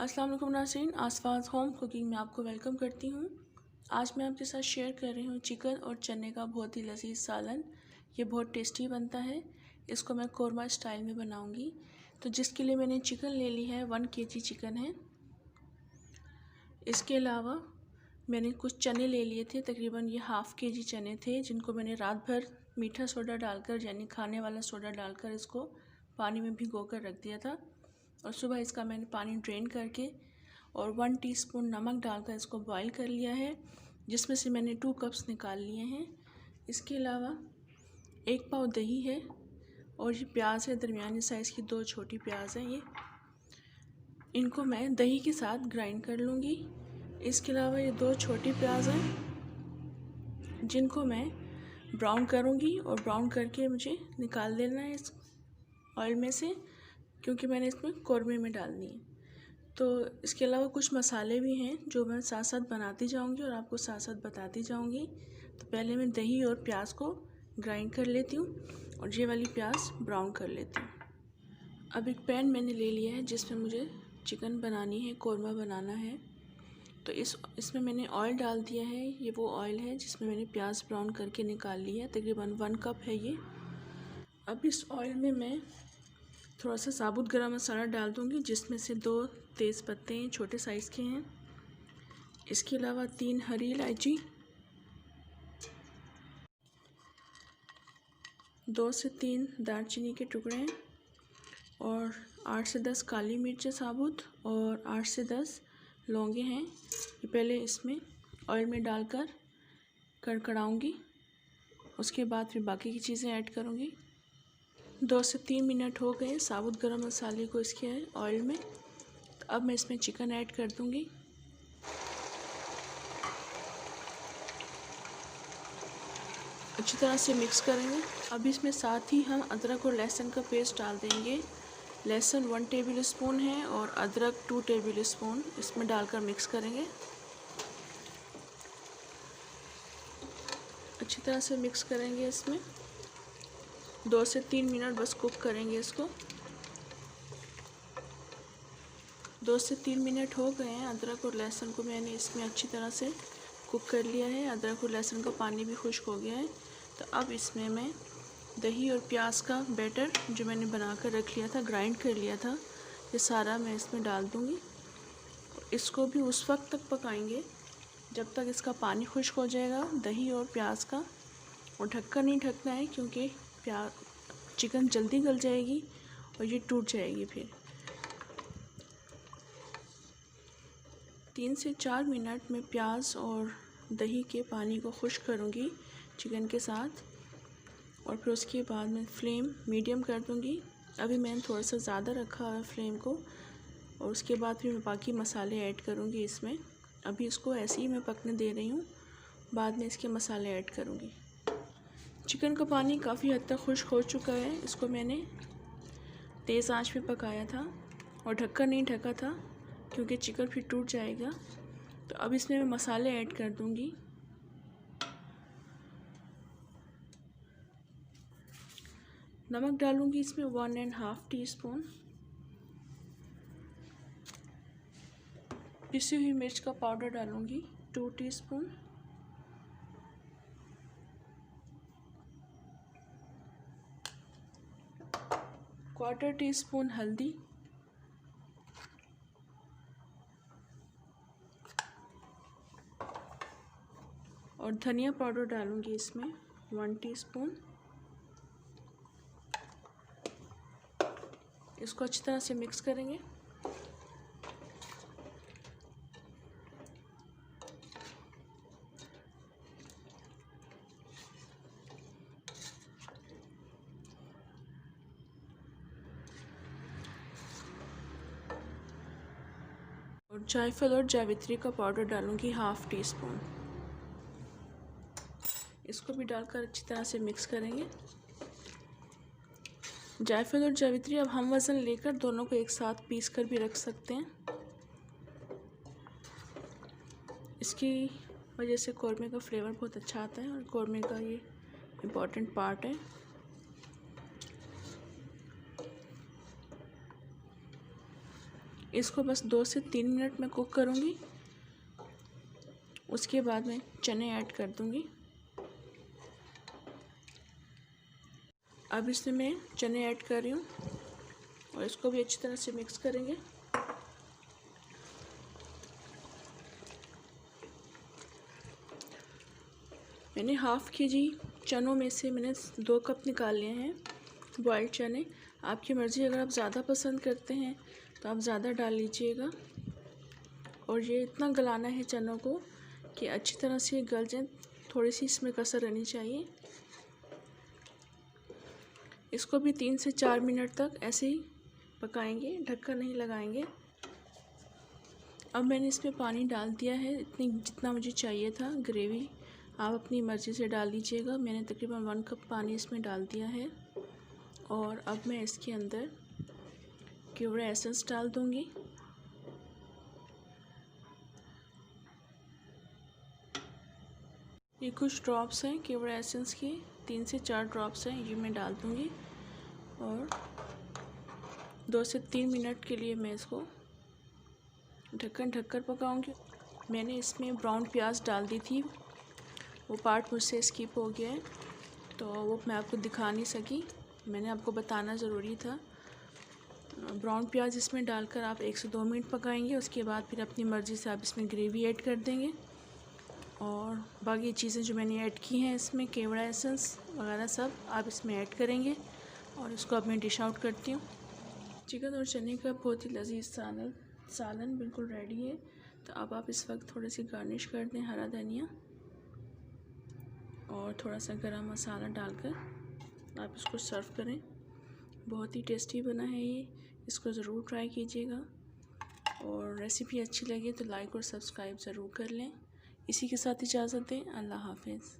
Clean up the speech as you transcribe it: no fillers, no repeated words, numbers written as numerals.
अस्सलाम वालेकुम नाज़रीन, आसपास होम कुकिंग में आपको वेलकम करती हूँ। आज मैं आपके साथ शेयर कर रही हूँ चिकन और चने का बहुत ही लजीज सालन। ये बहुत टेस्टी बनता है। इसको मैं कोरमा स्टाइल में बनाऊँगी। तो जिसके लिए मैंने चिकन ले ली है, 1 kg चिकन है। इसके अलावा मैंने कुछ चने ले लिए थे, तकरीबन ये ½ kg चने थे, जिनको मैंने रात भर मीठा सोडा डालकर यानी खाने वाला सोडा डालकर इसको पानी में भिगो कर रख दिया था। और सुबह इसका मैंने पानी ड्रेन करके और 1 टीस्पून नमक डालकर इसको बॉईल कर लिया है, जिसमें से मैंने 2 कप्स निकाल लिए हैं। इसके अलावा 1 पाव दही है और ये प्याज है, दरमियानी साइज़ की 2 छोटी प्याज हैं। ये इनको मैं दही के साथ ग्राइंड कर लूँगी। इसके अलावा ये 2 छोटी प्याज हैं, जिनको मैं ब्राउन करूँगी और ब्राउन करके मुझे निकाल देना है इस ऑयल में से, क्योंकि मैंने इसमें कौरमे में डालनी है। तो इसके अलावा कुछ मसाले भी हैं जो मैं साथ साथ बनाती जाऊंगी और आपको साथ साथ बताती जाऊंगी। तो पहले मैं दही और प्याज को ग्राइंड कर लेती हूँ और ये वाली प्याज ब्राउन कर लेती हूँ। अब एक पैन मैंने ले लिया है जिसमें मुझे चिकन बनानी है, कौरमा बनाना है। तो इसमें मैंने ऑयल डाल दिया है। ये वो ऑयल है जिसमें मैंने प्याज ब्राउन करके निकाल ली है, तकरीबन 1 कप है ये। अब इस ऑयल में मैं थोड़ा सा साबुत गरम मसाला डाल दूँगी, जिसमें से 2 तेज़ पत्ते हैं, छोटे साइज़ के हैं। इसके अलावा 3 हरी इलायची, 2 से 3 दालचीनी के टुकड़े हैं और 8 से 10 काली मिर्चें साबुत और 8 से 10 लौंगे हैं। ये पहले इसमें ऑयल में डालकर कड़कड़ाऊँगी, उसके बाद फिर बाकी की चीज़ें ऐड करूँगी। 2 से 3 मिनट हो गए साबुत गरम मसाले को इसके ऑयल में। तो अब मैं इसमें चिकन ऐड कर दूँगी। अच्छी तरह से मिक्स करेंगे। अब इसमें साथ ही हम अदरक और लहसुन का पेस्ट डाल देंगे। लहसुन 1 टेबल स्पून है और अदरक 2 टेबल स्पून इसमें डालकर मिक्स करेंगे। अच्छी तरह से मिक्स करेंगे। इसमें 2 से 3 मिनट बस कुक करेंगे इसको। 2 से 3 मिनट हो गए हैं। अदरक और लहसुन को मैंने इसमें अच्छी तरह से कुक कर लिया है। अदरक और लहसुन का पानी भी खुश्क हो गया है। तो अब इसमें मैं दही और प्याज का बैटर जो मैंने बनाकर रख लिया था, ग्राइंड कर लिया था, ये सारा मैं इसमें डाल दूँगी। इसको भी उस वक्त तक पकाएंगे जब तक इसका पानी खुश्क हो जाएगा, दही और प्याज का। और ढक्कन नहीं ढकना है, क्योंकि चिकन जल्दी गल जाएगी और ये टूट जाएगी। फिर 3 से 4 मिनट में प्याज और दही के पानी को खुश्क करूँगी चिकन के साथ, और फिर उसके बाद मैं फ्लेम मीडियम कर दूँगी। अभी मैंने थोड़ा सा ज़्यादा रखा है फ्लेम को, और उसके बाद फिर मैं बाकी मसाले ऐड करूँगी इसमें। अभी इसको ऐसे ही मैं पकने दे रही हूँ, बाद में इसके मसाले ऐड करूँगी। चिकन का पानी काफ़ी हद तक खुश्क हो चुका है। इसको मैंने तेज़ आंच पे पकाया था और ढक्कन नहीं ढका था, क्योंकि चिकन फिर टूट जाएगा। तो अब इसमें मैं मसाले ऐड कर दूँगी। नमक डालूँगी इसमें 1½ टीस्पून। पिसी हुई मिर्च का पाउडर डालूँगी 2 टीस्पून। क्वार्टर टीस्पून हल्दी, और धनिया पाउडर डालूँगी इसमें 1 टीस्पून। इसको अच्छी तरह से मिक्स करेंगे। और जायफल और जावित्री का पाउडर डालूँगी ½ टीस्पून। इसको भी डालकर अच्छी तरह से मिक्स करेंगे। जायफल और जावित्री अब हम वज़न लेकर दोनों को एक साथ पीस कर भी रख सकते हैं। इसकी वजह से कौरमे का फ्लेवर बहुत अच्छा आता है और कौरमे का ये इम्पॉर्टेंट पार्ट है। इसको बस 2 से 3 मिनट में कुक करूँगी। उसके बाद मैं चने ऐड कर दूँगी। अब इसमें मैं चने ऐड कर रही हूँ और इसको भी अच्छी तरह से मिक्स करेंगे। मैंने हाफ़ kg चनों में से मैंने 2 कप निकाल लिए हैं बॉइल्ड चने। आपकी मर्ज़ी, अगर आप ज़्यादा पसंद करते हैं तो आप ज़्यादा डाल लीजिएगा। और ये इतना गलाना है चनों को कि अच्छी तरह से गल जाए, थोड़ी सी इसमें कसर रहनी चाहिए। इसको भी 3 से 4 मिनट तक ऐसे ही पकाएंगे, ढक्कन नहीं लगाएंगे। अब मैंने इसमें पानी डाल दिया है जितना मुझे चाहिए था ग्रेवी। आप अपनी मर्ज़ी से डाल लीजिएगा। मैंने तकरीबन 1 कप पानी इसमें डाल दिया है। और अब मैं इसके अंदर केवड़ा एसेंस डाल दूँगी। ये कुछ ड्रॉप्स हैं केवड़ा एसेंस की, 3 से 4 ड्रॉप्स हैं, ये मैं डाल दूँगी। और 2 से 3 मिनट के लिए मैं इसको ढक्कन ढककर पकाऊंगी। मैंने इसमें ब्राउन प्याज डाल दी थी, वो पार्ट मुझसे स्किप हो गया है तो वो मैं आपको दिखा नहीं सकी, मैंने आपको बताना ज़रूरी था। ब्राउन प्याज इसमें डालकर आप 1 से 2 मिनट पकाएंगे। उसके बाद फिर अपनी मर्ज़ी से आप इसमें ग्रेवी ऐड कर देंगे। और बाकी चीज़ें जो मैंने ऐड की हैं इसमें केवड़ा एसेंस वगैरह सब आप इसमें ऐड करेंगे। और इसको अब मैं डिश आउट करती हूँ। चिकन और चने का बहुत ही लजीज सालन बिल्कुल रेडी है। तो अब आप इस वक्त थोड़ी सी गार्निश कर दें हरा धनिया और थोड़ा सा गरम मसाला डालकर आप इसको सर्व करें। बहुत ही टेस्टी बना है ये, इसको ज़रूर ट्राई कीजिएगा। और रेसिपी अच्छी लगे तो लाइक और सब्सक्राइब ज़रूर कर लें। इसी के साथ इजाज़त दें। अल्लाह हाफ़िज़।